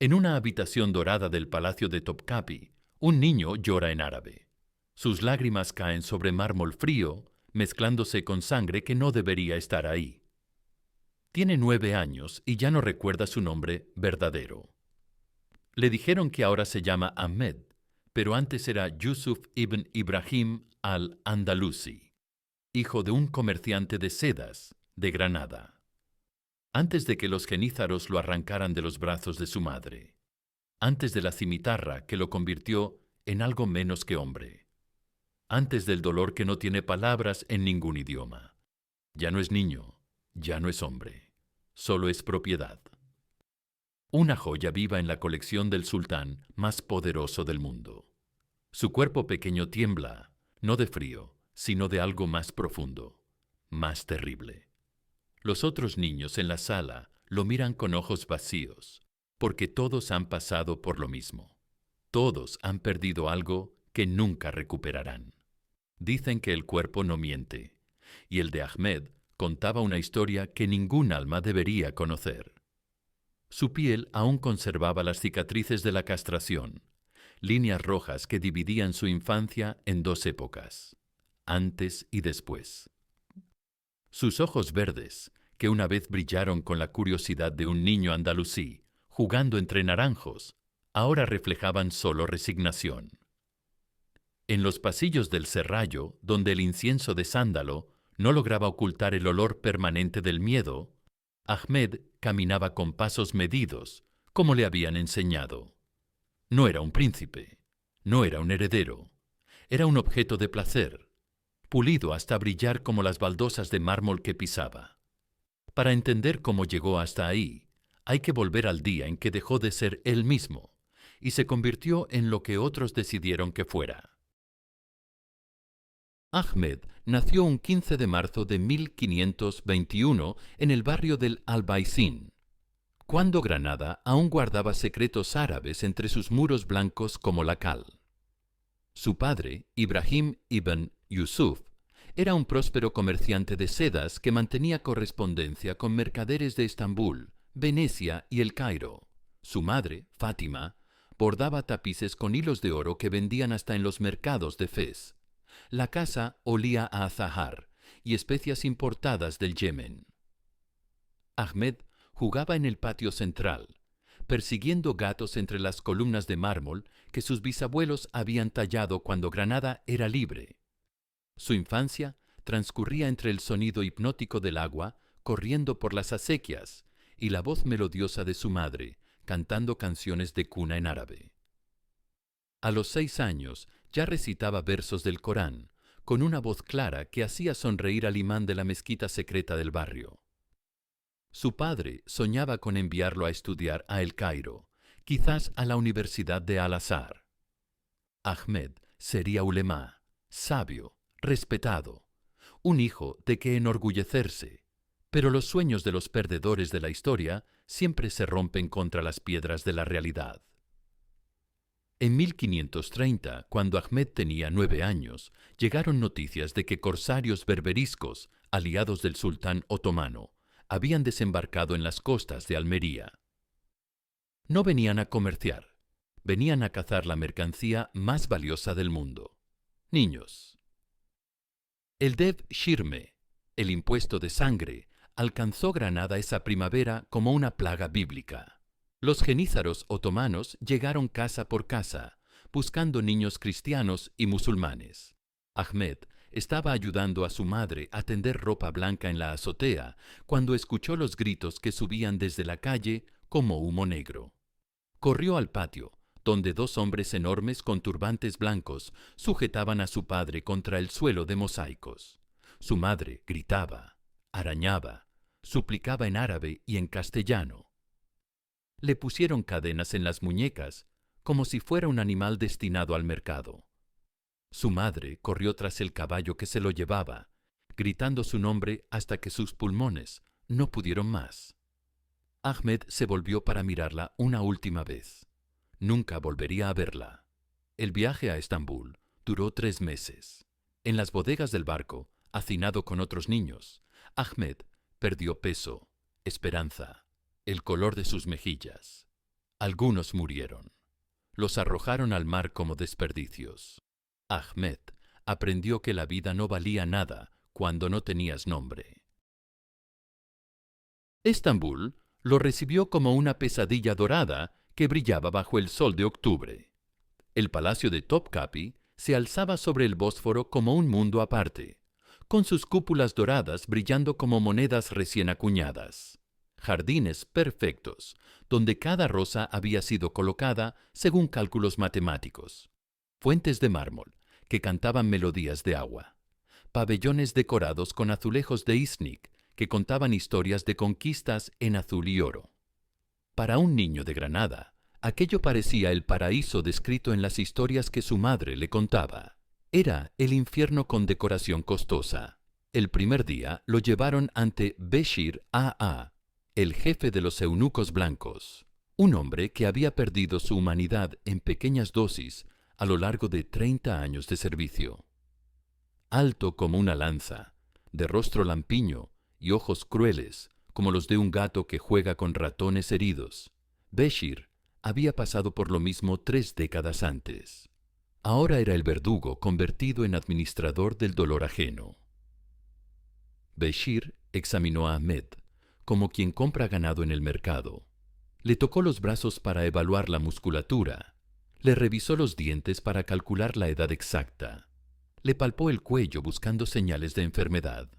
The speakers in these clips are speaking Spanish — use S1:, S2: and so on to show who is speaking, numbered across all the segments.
S1: En una habitación dorada del palacio de Topkapi, un niño llora en árabe. Sus lágrimas caen sobre mármol frío, mezclándose con sangre que no debería estar ahí. Tiene 9 años y ya no recuerda su nombre verdadero. Le dijeron que ahora se llama Ahmed, pero antes era Yusuf ibn Ibrahim al-Andalusi, hijo de un comerciante de sedas de Granada, antes de que los genízaros lo arrancaran de los brazos de su madre, antes de la cimitarra que lo convirtió en algo menos que hombre, antes del dolor que no tiene palabras en ningún idioma. Ya no es niño, ya no es hombre, solo es propiedad. Una joya viva en la colección del sultán más poderoso del mundo. Su cuerpo pequeño tiembla, no de frío, sino de algo más profundo, más terrible. Los otros niños en la sala lo miran con ojos vacíos, porque todos han pasado por lo mismo. Todos han perdido algo que nunca recuperarán. Dicen que el cuerpo no miente, y el de Ahmed contaba una historia que ningún alma debería conocer. Su piel aún conservaba las cicatrices de la castración, líneas rojas que dividían su infancia en 2 épocas, antes y después. Sus ojos verdes, que una vez brillaron con la curiosidad de un niño andalusí jugando entre naranjos, ahora reflejaban solo resignación. En los pasillos del serrallo, donde el incienso de sándalo no lograba ocultar el olor permanente del miedo, Ahmed caminaba con pasos medidos, como le habían enseñado. No era un príncipe, no era un heredero, era un objeto de placer, pulido hasta brillar como las baldosas de mármol que pisaba. Para entender cómo llegó hasta ahí, hay que volver al día en que dejó de ser él mismo y se convirtió en lo que otros decidieron que fuera. Ahmed nació un 15 de marzo de 1521 en el barrio del Albaicín, cuando Granada aún guardaba secretos árabes entre sus muros blancos como la cal. Su padre, Ibrahim ibn Yusuf, era un próspero comerciante de sedas que mantenía correspondencia con mercaderes de Estambul, Venecia y El Cairo. Su madre, Fátima, bordaba tapices con hilos de oro que vendían hasta en los mercados de Fez. La casa olía a azahar y especias importadas del Yemen. Ahmed jugaba en el patio central, persiguiendo gatos entre las columnas de mármol que sus bisabuelos habían tallado cuando Granada era libre. Su infancia transcurría entre el sonido hipnótico del agua corriendo por las acequias y la voz melodiosa de su madre cantando canciones de cuna en árabe. A los 6 años ya recitaba versos del Corán, con una voz clara que hacía sonreír al imán de la mezquita secreta del barrio. Su padre soñaba con enviarlo a estudiar a El Cairo, quizás a la Universidad de Al-Azhar. Ahmed sería ulemá, sabio, respetado, un hijo de que enorgullecerse, pero los sueños de los perdedores de la historia siempre se rompen contra las piedras de la realidad. En 1530, cuando Ahmed tenía 9 años, llegaron noticias de que corsarios berberiscos, aliados del sultán otomano, habían desembarcado en las costas de Almería. No venían a comerciar, venían a cazar la mercancía más valiosa del mundo: niños. El Dev Shirme, el impuesto de sangre, alcanzó Granada esa primavera como una plaga bíblica. Los genízaros otomanos llegaron casa por casa, buscando niños cristianos y musulmanes. Ahmed estaba ayudando a su madre a tender ropa blanca en la azotea cuando escuchó los gritos que subían desde la calle como humo negro. Corrió al patio, donde 2 hombres enormes con turbantes blancos sujetaban a su padre contra el suelo de mosaicos. Su madre gritaba, arañaba, suplicaba en árabe y en castellano. Le pusieron cadenas en las muñecas, como si fuera un animal destinado al mercado. Su madre corrió tras el caballo que se lo llevaba, gritando su nombre hasta que sus pulmones no pudieron más. Ahmed se volvió para mirarla una última vez. Nunca volvería a verla. El viaje a Estambul duró 3 meses. En las bodegas del barco, hacinado con otros niños, Ahmed perdió peso, esperanza, el color de sus mejillas. Algunos murieron. Los arrojaron al mar como desperdicios. Ahmed aprendió que la vida no valía nada cuando no tenías nombre. Estambul lo recibió como una pesadilla dorada que brillaba bajo el sol de octubre. El palacio de Topkapi se alzaba sobre el Bósforo como un mundo aparte, con sus cúpulas doradas brillando como monedas recién acuñadas. Jardines perfectos, donde cada rosa había sido colocada según cálculos matemáticos. Fuentes de mármol, que cantaban melodías de agua. Pabellones decorados con azulejos de Iznik, que contaban historias de conquistas en azul y oro. Para un niño de Granada, aquello parecía el paraíso descrito en las historias que su madre le contaba. Era el infierno con decoración costosa. El primer día lo llevaron ante Béchir A'a, el jefe de los eunucos blancos, un hombre que había perdido su humanidad en pequeñas dosis a lo largo de 30 años de servicio. Alto como una lanza, de rostro lampiño y ojos crueles como los de un gato que juega con ratones heridos, Béchir había pasado por lo mismo 3 décadas antes. Ahora era el verdugo convertido en administrador del dolor ajeno. Béchir examinó a Ahmed, como quien compra ganado en el mercado. Le tocó los brazos para evaluar la musculatura. Le revisó los dientes para calcular la edad exacta. Le palpó el cuello buscando señales de enfermedad.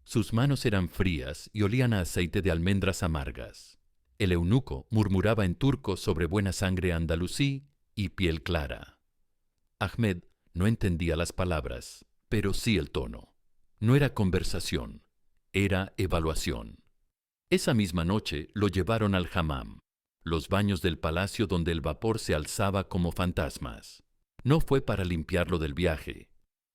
S1: Sus manos eran frías y olían a aceite de almendras amargas. El eunuco murmuraba en turco sobre buena sangre andalusí y piel clara. Ahmed no entendía las palabras, pero sí el tono. No era conversación, era evaluación. Esa misma noche lo llevaron al hammam, los baños del palacio donde el vapor se alzaba como fantasmas. No fue para limpiarlo del viaje,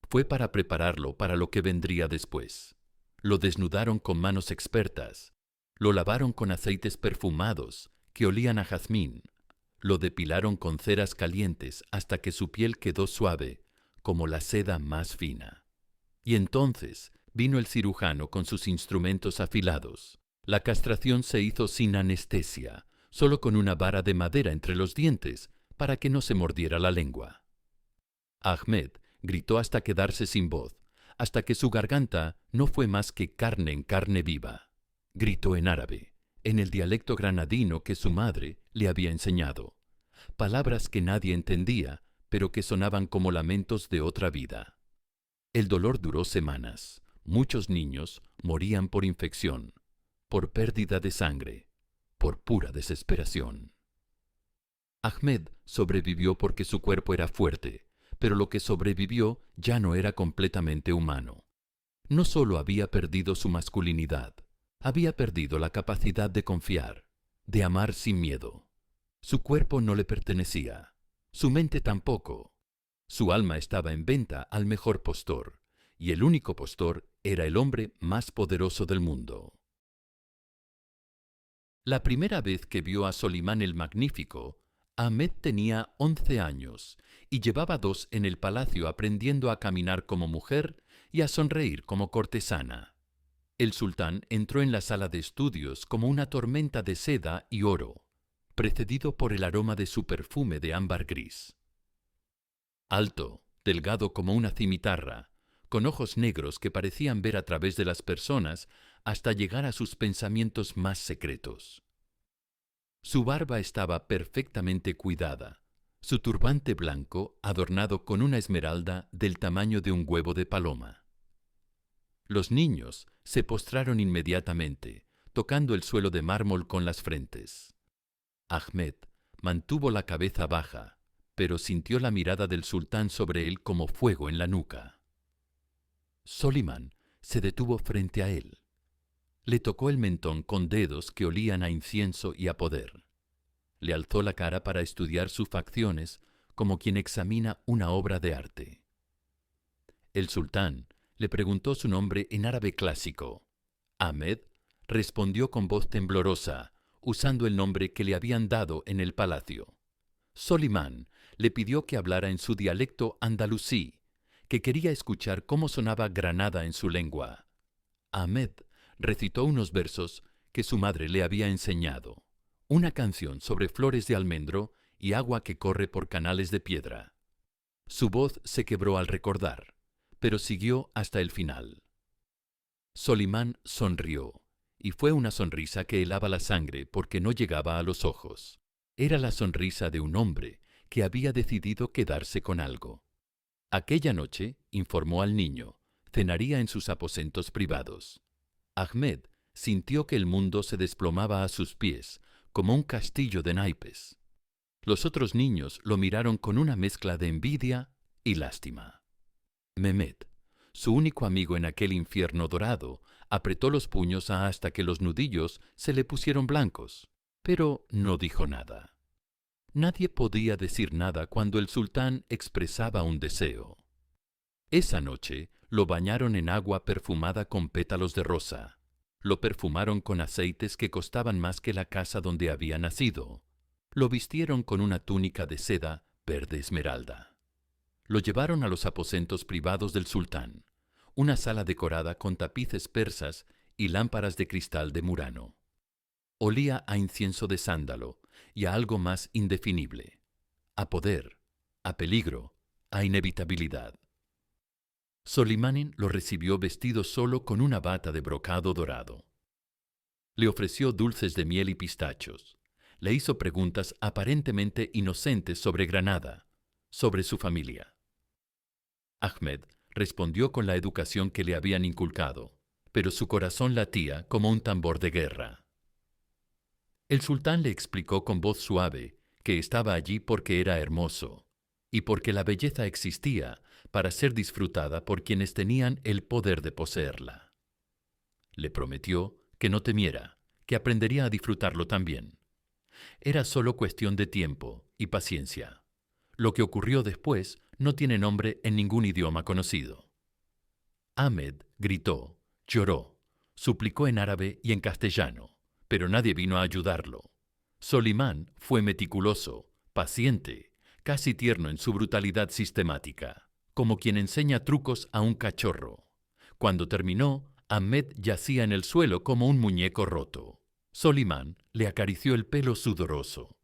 S1: fue para prepararlo para lo que vendría después. Lo desnudaron con manos expertas, lo lavaron con aceites perfumados que olían a jazmín, lo depilaron con ceras calientes hasta que su piel quedó suave como la seda más fina. Y entonces vino el cirujano con sus instrumentos afilados. La castración se hizo sin anestesia, solo con una vara de madera entre los dientes para que no se mordiera la lengua. Ahmed gritó hasta quedarse sin voz, hasta que su garganta no fue más que carne en carne viva. Gritó en árabe, en el dialecto granadino que su madre le había enseñado, palabras que nadie entendía, pero que sonaban como lamentos de otra vida. El dolor duró semanas. Muchos niños morían por infección, por pérdida de sangre, por pura desesperación. Ahmed sobrevivió porque su cuerpo era fuerte, pero lo que sobrevivió ya no era completamente humano. No solo había perdido su masculinidad, había perdido la capacidad de confiar, de amar sin miedo. Su cuerpo no le pertenecía, su mente tampoco. Su alma estaba en venta al mejor postor, y el único postor era el hombre más poderoso del mundo. La primera vez que vio a Solimán el Magnífico, Ahmed tenía 11 años y llevaba 2 en el palacio aprendiendo a caminar como mujer y a sonreír como cortesana. El sultán entró en la sala de estudios como una tormenta de seda y oro, precedido por el aroma de su perfume de ámbar gris. Alto, delgado como una cimitarra, con ojos negros que parecían ver a través de las personas hasta llegar a sus pensamientos más secretos. Su barba estaba perfectamente cuidada, su turbante blanco adornado con una esmeralda del tamaño de un huevo de paloma. Los niños se postraron inmediatamente, tocando el suelo de mármol con las frentes. Ahmed mantuvo la cabeza baja, pero sintió la mirada del sultán sobre él como fuego en la nuca. Solimán se detuvo frente a él. Le tocó el mentón con dedos que olían a incienso y a poder. Le alzó la cara para estudiar sus facciones como quien examina una obra de arte. El sultán le preguntó su nombre en árabe clásico. Ahmed respondió con voz temblorosa, usando el nombre que le habían dado en el palacio. Solimán le pidió que hablara en su dialecto andalusí, que quería escuchar cómo sonaba Granada en su lengua. Ahmed recitó unos versos que su madre le había enseñado, una canción sobre flores de almendro y agua que corre por canales de piedra. Su voz se quebró al recordar, pero siguió hasta el final. Solimán sonrió, y fue una sonrisa que helaba la sangre porque no llegaba a los ojos. Era la sonrisa de un hombre que había decidido quedarse con algo. Aquella noche, informó al niño, cenaría en sus aposentos privados. Ahmed sintió que el mundo se desplomaba a sus pies, como un castillo de naipes. Los otros niños lo miraron con una mezcla de envidia y lástima. Mehmet, su único amigo en aquel infierno dorado, apretó los puños hasta que los nudillos se le pusieron blancos, pero no dijo nada. Nadie podía decir nada cuando el sultán expresaba un deseo. Esa noche lo bañaron en agua perfumada con pétalos de rosa. Lo perfumaron con aceites que costaban más que la casa donde había nacido. Lo vistieron con una túnica de seda verde esmeralda. Lo llevaron a los aposentos privados del sultán, una sala decorada con tapices persas y lámparas de cristal de Murano. Olía a incienso de sándalo y a algo más indefinible, a poder, a peligro, a inevitabilidad. Solimán lo recibió vestido solo con una bata de brocado dorado. Le ofreció dulces de miel y pistachos. Le hizo preguntas aparentemente inocentes sobre Granada, sobre su familia. Ahmed respondió con la educación que le habían inculcado, pero su corazón latía como un tambor de guerra. El sultán le explicó con voz suave que estaba allí porque era hermoso, y porque la belleza existía para ser disfrutada por quienes tenían el poder de poseerla. Le prometió que no temiera, que aprendería a disfrutarlo también. Era solo cuestión de tiempo y paciencia. Lo que ocurrió después no tiene nombre en ningún idioma conocido. Ahmed gritó, lloró, suplicó en árabe y en castellano, pero nadie vino a ayudarlo. Solimán fue meticuloso, paciente, casi tierno en su brutalidad sistemática, como quien enseña trucos a un cachorro. Cuando terminó, Ahmed yacía en el suelo como un muñeco roto. Solimán le acarició el pelo sudoroso.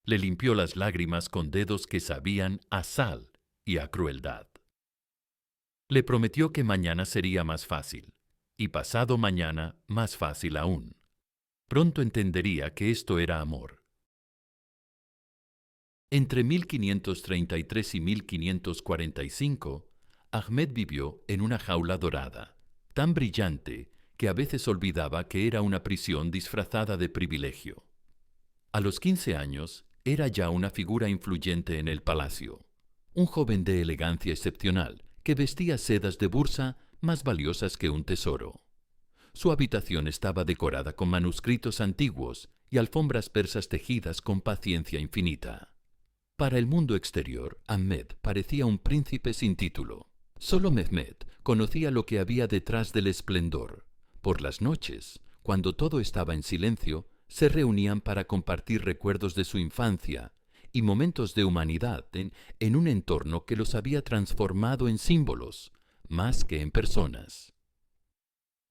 S1: Le limpió las lágrimas con dedos que sabían a sal y a crueldad. Le prometió que mañana sería más fácil, y pasado mañana más fácil aún. Pronto entendería que esto era amor. Entre 1533 y 1545, Ahmed vivió en una jaula dorada, tan brillante que a veces olvidaba que era una prisión disfrazada de privilegio. A los 15 años, era ya una figura influyente en el palacio, un joven de elegancia excepcional que vestía sedas de bursa más valiosas que un tesoro. Su habitación estaba decorada con manuscritos antiguos y alfombras persas tejidas con paciencia infinita. Para el mundo exterior, Ahmed parecía un príncipe sin título. Solo Mehmet conocía lo que había detrás del esplendor. Por las noches, cuando todo estaba en silencio, se reunían para compartir recuerdos de su infancia y momentos de humanidad en un entorno que los había transformado en símbolos, más que en personas.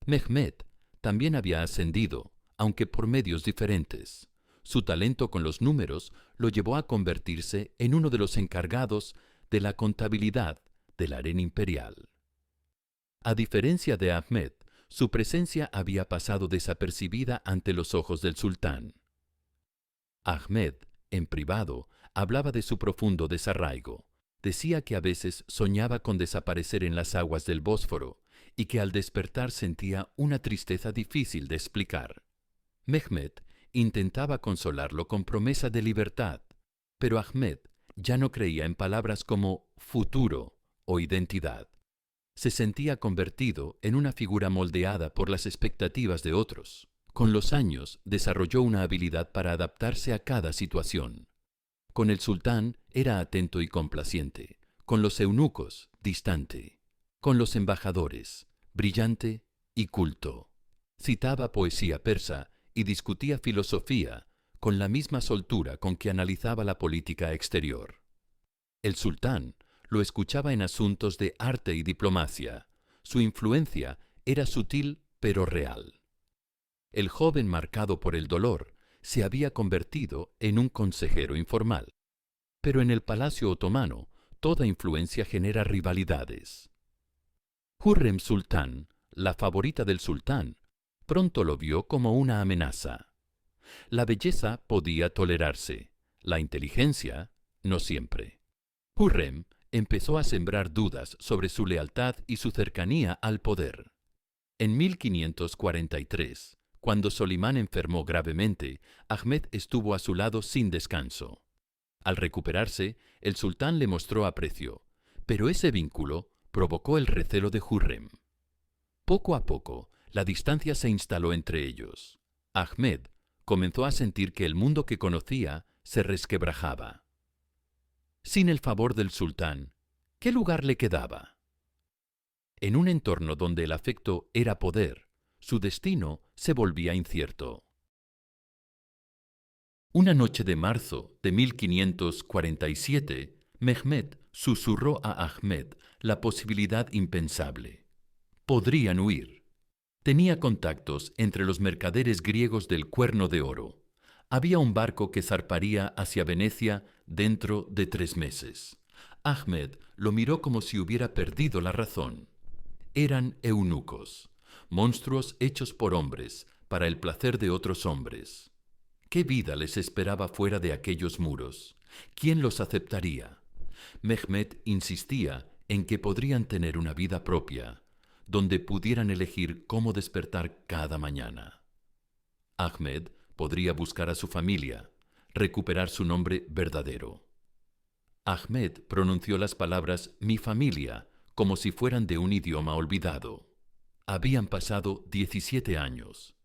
S1: Mehmet también había ascendido, aunque por medios diferentes. Su talento con los números lo llevó a convertirse en uno de los encargados de la contabilidad del harén imperial. A diferencia de Ahmed, su presencia había pasado desapercibida ante los ojos del sultán. Ahmed, en privado, hablaba de su profundo desarraigo. Decía que a veces soñaba con desaparecer en las aguas del Bósforo y que al despertar sentía una tristeza difícil de explicar. Mehmet intentaba consolarlo con promesa de libertad, pero Ahmed ya no creía en palabras como futuro o identidad. Se sentía convertido en una figura moldeada por las expectativas de otros. Con los años desarrolló una habilidad para adaptarse a cada situación. Con el sultán era atento y complaciente, con los eunucos distante, con los embajadores brillante y culto. Citaba poesía persa y discutía filosofía con la misma soltura con que analizaba la política exterior. El sultán lo escuchaba en asuntos de arte y diplomacia. Su influencia era sutil pero real. El joven marcado por el dolor se había convertido en un consejero informal. Pero en el palacio otomano, toda influencia genera rivalidades. Hürrem Sultán, la favorita del sultán, pronto lo vio como una amenaza. La belleza podía tolerarse, la inteligencia no siempre. Hürrem empezó a sembrar dudas sobre su lealtad y su cercanía al poder. En 1543, cuando Solimán enfermó gravemente, Ahmed estuvo a su lado sin descanso. Al recuperarse, el sultán le mostró aprecio, pero ese vínculo provocó el recelo de Hürrem. Poco a poco, la distancia se instaló entre ellos. Ahmed comenzó a sentir que el mundo que conocía se resquebrajaba. Sin el favor del sultán, ¿qué lugar le quedaba? En un entorno donde el afecto era poder, su destino se volvía incierto. Una noche de marzo de 1547, Mehmed susurró a Ahmed la posibilidad impensable. Podrían huir. Tenía contactos entre los mercaderes griegos del Cuerno de Oro. Había un barco que zarparía hacia Venecia dentro de 3 meses. Ahmed lo miró como si hubiera perdido la razón. Eran eunucos, monstruos hechos por hombres, para el placer de otros hombres. ¿Qué vida les esperaba fuera de aquellos muros? ¿Quién los aceptaría? Mehmed insistía en que podrían tener una vida propia, donde pudieran elegir cómo despertar cada mañana. Ahmed podría buscar a su familia, recuperar su nombre verdadero. Ahmed pronunció las palabras «mi familia» como si fueran de un idioma olvidado. Habían pasado 17 años.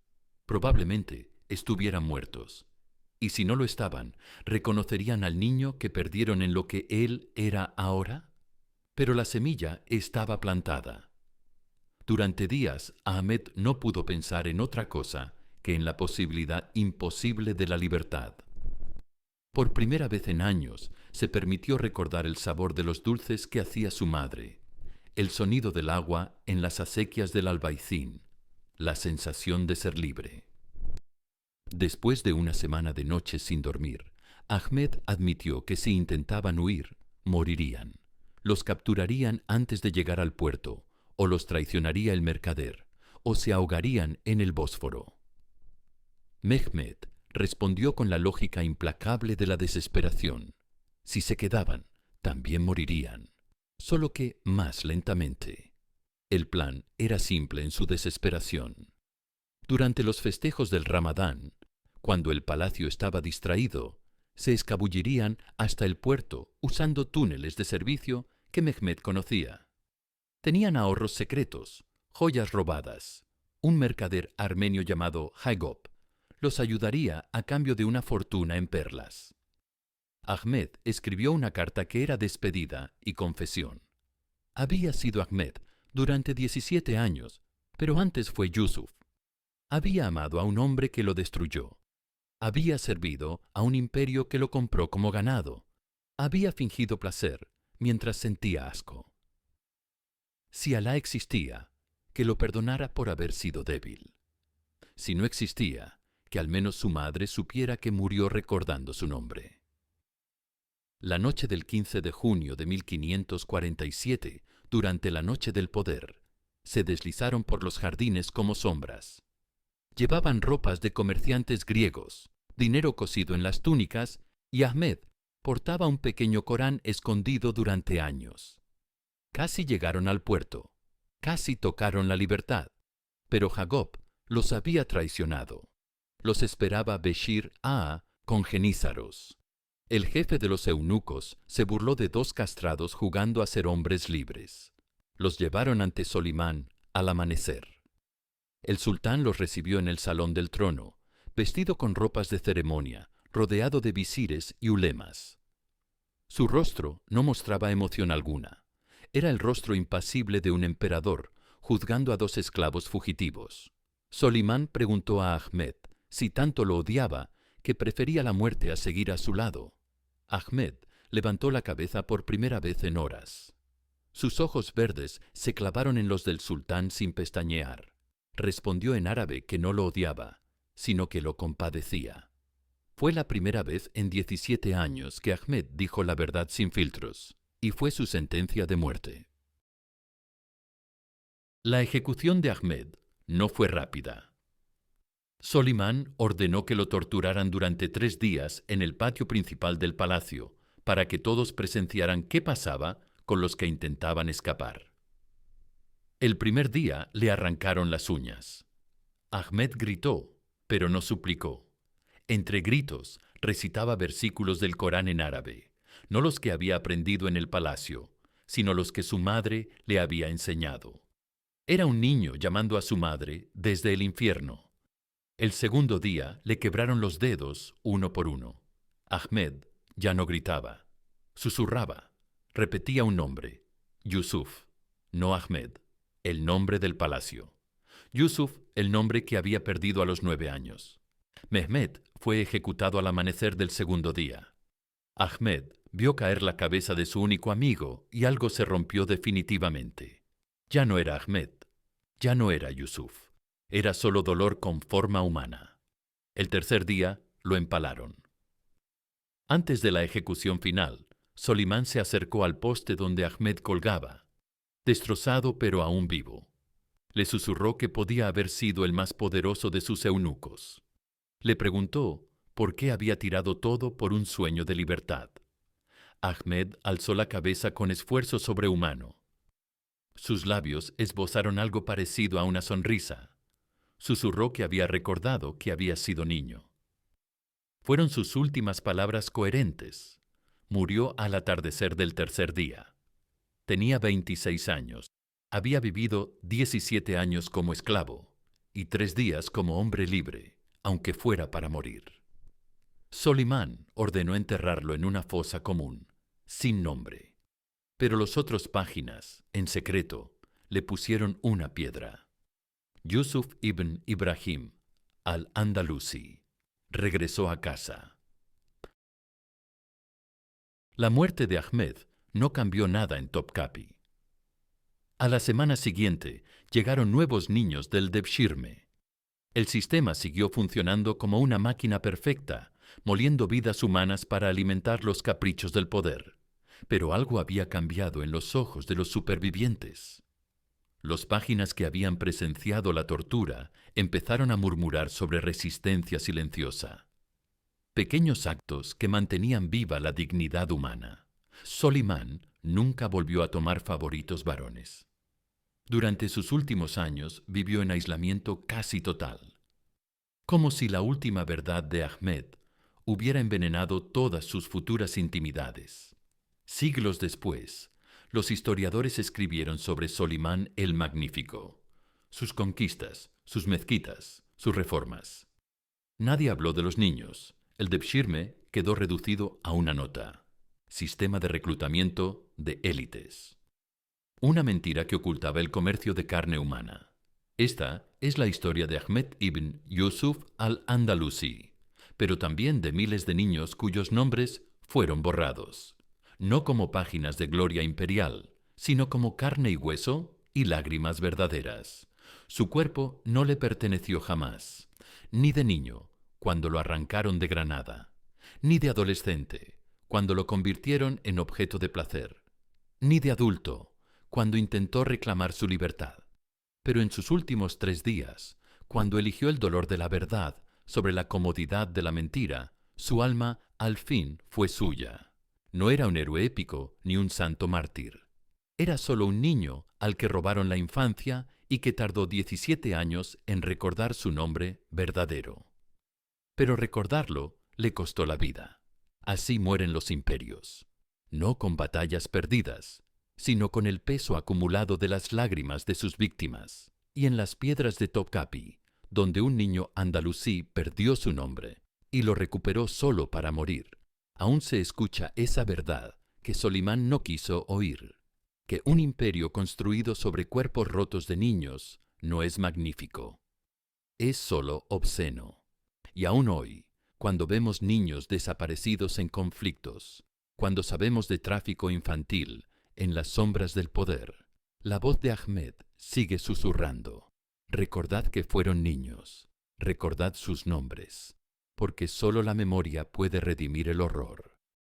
S1: Probablemente estuvieran muertos. Y si no lo estaban, ¿reconocerían al niño que perdieron en lo que él era ahora? Pero la semilla estaba plantada. Durante días, Ahmed no pudo pensar en otra cosa que en la posibilidad imposible de la libertad. Por primera vez en años, se permitió recordar el sabor de los dulces que hacía su madre, el sonido del agua en las acequias del Albaicín, la sensación de ser libre. Después de una semana de noches sin dormir, Ahmed admitió que si intentaban huir, morirían. Los capturarían antes de llegar al puerto, o los traicionaría el mercader, o se ahogarían en el Bósforo. Mehmed respondió con la lógica implacable de la desesperación. Si se quedaban, también morirían, solo que más lentamente. El plan era simple en su desesperación. Durante los festejos del Ramadán, cuando el palacio estaba distraído, se escabullirían hasta el puerto usando túneles de servicio que Mehmed conocía. Tenían ahorros secretos, joyas robadas. Un mercader armenio llamado Hagop los ayudaría a cambio de una fortuna en perlas. Ahmed escribió una carta que era despedida y confesión. Había sido Ahmed durante 17 años, pero antes fue Yusuf. Había amado a un hombre que lo destruyó. Había servido a un imperio que lo compró como ganado. Había fingido placer mientras sentía asco. Si Alá existía, que lo perdonara por haber sido débil. Si no existía, que al menos su madre supiera que murió recordando su nombre. La noche del 15 de junio de 1547, durante la Noche del Poder, se deslizaron por los jardines como sombras. Llevaban ropas de comerciantes griegos, dinero cosido en las túnicas, y Ahmed portaba un pequeño Corán escondido durante años. Casi llegaron al puerto, casi tocaron la libertad, pero Hagop los había traicionado. Los esperaba Beshir Aa con genízaros. El jefe de los eunucos se burló de 2 castrados jugando a ser hombres libres. Los llevaron ante Solimán al amanecer. El sultán los recibió en el salón del trono, vestido con ropas de ceremonia, rodeado de visires y ulemas. Su rostro no mostraba emoción alguna. Era el rostro impasible de un emperador, juzgando a 2 esclavos fugitivos. Solimán preguntó a Ahmed si tanto lo odiaba que prefería la muerte a seguir a su lado. Ahmed levantó la cabeza por primera vez en horas. Sus ojos verdes se clavaron en los del sultán sin pestañear. Respondió en árabe que no lo odiaba, sino que lo compadecía. Fue la primera vez en 17 años que Ahmed dijo la verdad sin filtros, y fue su sentencia de muerte. La ejecución de Ahmed no fue rápida. Solimán ordenó que lo torturaran durante 3 días en el patio principal del palacio, para que todos presenciaran qué pasaba con los que intentaban escapar. El primer día le arrancaron las uñas. Ahmed gritó, pero no suplicó. Entre gritos, recitaba versículos del Corán en árabe, no los que había aprendido en el palacio, sino los que su madre le había enseñado. Era un niño llamando a su madre desde el infierno. El segundo día le quebraron los dedos uno por uno. Ahmed ya no gritaba, susurraba, repetía un nombre, Yusuf, no Ahmed, el nombre del palacio. Yusuf, el nombre que había perdido a los 9 años. Mehmet fue ejecutado al amanecer del segundo día. Ahmed vio caer la cabeza de su único amigo y algo se rompió definitivamente. Ya no era Ahmed, ya no era Yusuf, era solo dolor con forma humana. El tercer día lo empalaron. Antes de la ejecución final, Solimán se acercó al poste donde Ahmed colgaba, destrozado pero aún vivo. Le susurró que podía haber sido el más poderoso de sus eunucos. Le preguntó por qué había tirado todo por un sueño de libertad. Ahmed alzó la cabeza con esfuerzo sobrehumano. Sus labios esbozaron algo parecido a una sonrisa. Susurró que había recordado que había sido niño. Fueron sus últimas palabras coherentes. Murió al atardecer del tercer día. Tenía 26 años. Había vivido 17 años como esclavo y 3 días como hombre libre, aunque fuera para morir. Solimán ordenó enterrarlo en una fosa común, sin nombre. Pero los otros páginas, en secreto, le pusieron una piedra. Yusuf ibn Ibrahim al-Andalusi regresó a casa. La muerte de Ahmed no cambió nada en Topkapi. A la semana siguiente llegaron nuevos niños del Devshirme. El sistema siguió funcionando como una máquina perfecta, moliendo vidas humanas para alimentar los caprichos del poder. Pero algo había cambiado en los ojos de los supervivientes. Los páginas que habían presenciado la tortura empezaron a murmurar sobre resistencia silenciosa. Pequeños actos que mantenían viva la dignidad humana. Solimán nunca volvió a tomar favoritos varones. Durante sus últimos años vivió en aislamiento casi total. Como si la última verdad de Ahmed hubiera envenenado todas sus futuras intimidades. Siglos después, los historiadores escribieron sobre Solimán el Magnífico, sus conquistas, sus mezquitas, sus reformas. Nadie habló de los niños. El Devshirme quedó reducido a una nota: sistema de reclutamiento de élites. Una mentira que ocultaba el comercio de carne humana. Esta es la historia de Ahmed ibn Yusuf al-Andalusi, pero también de miles de niños cuyos nombres fueron borrados, no como páginas de gloria imperial, sino como carne y hueso y lágrimas verdaderas. Su cuerpo no le perteneció jamás, ni de niño, cuando lo arrancaron de Granada, ni de adolescente, cuando lo convirtieron en objeto de placer, ni de adulto, cuando intentó reclamar su libertad. Pero en sus últimos 3 días, cuando eligió el dolor de la verdad sobre la comodidad de la mentira, su alma al fin fue suya. No era un héroe épico ni un santo mártir. Era solo un niño al que robaron la infancia y que tardó 17 años en recordar su nombre verdadero. Pero recordarlo le costó la vida. Así mueren los imperios, no con batallas perdidas, sino con el peso acumulado de las lágrimas de sus víctimas. Y en las piedras de Topkapi, donde un niño andalusí perdió su nombre y lo recuperó solo para morir, aún se escucha esa verdad que Solimán no quiso oír, que un imperio construido sobre cuerpos rotos de niños no es magnífico, es solo obsceno. Y aún hoy, cuando vemos niños desaparecidos en conflictos, cuando sabemos de tráfico infantil en las sombras del poder, la voz de Ahmed sigue susurrando: recordad que fueron niños, recordad sus nombres, porque sólo la memoria puede redimir el horror.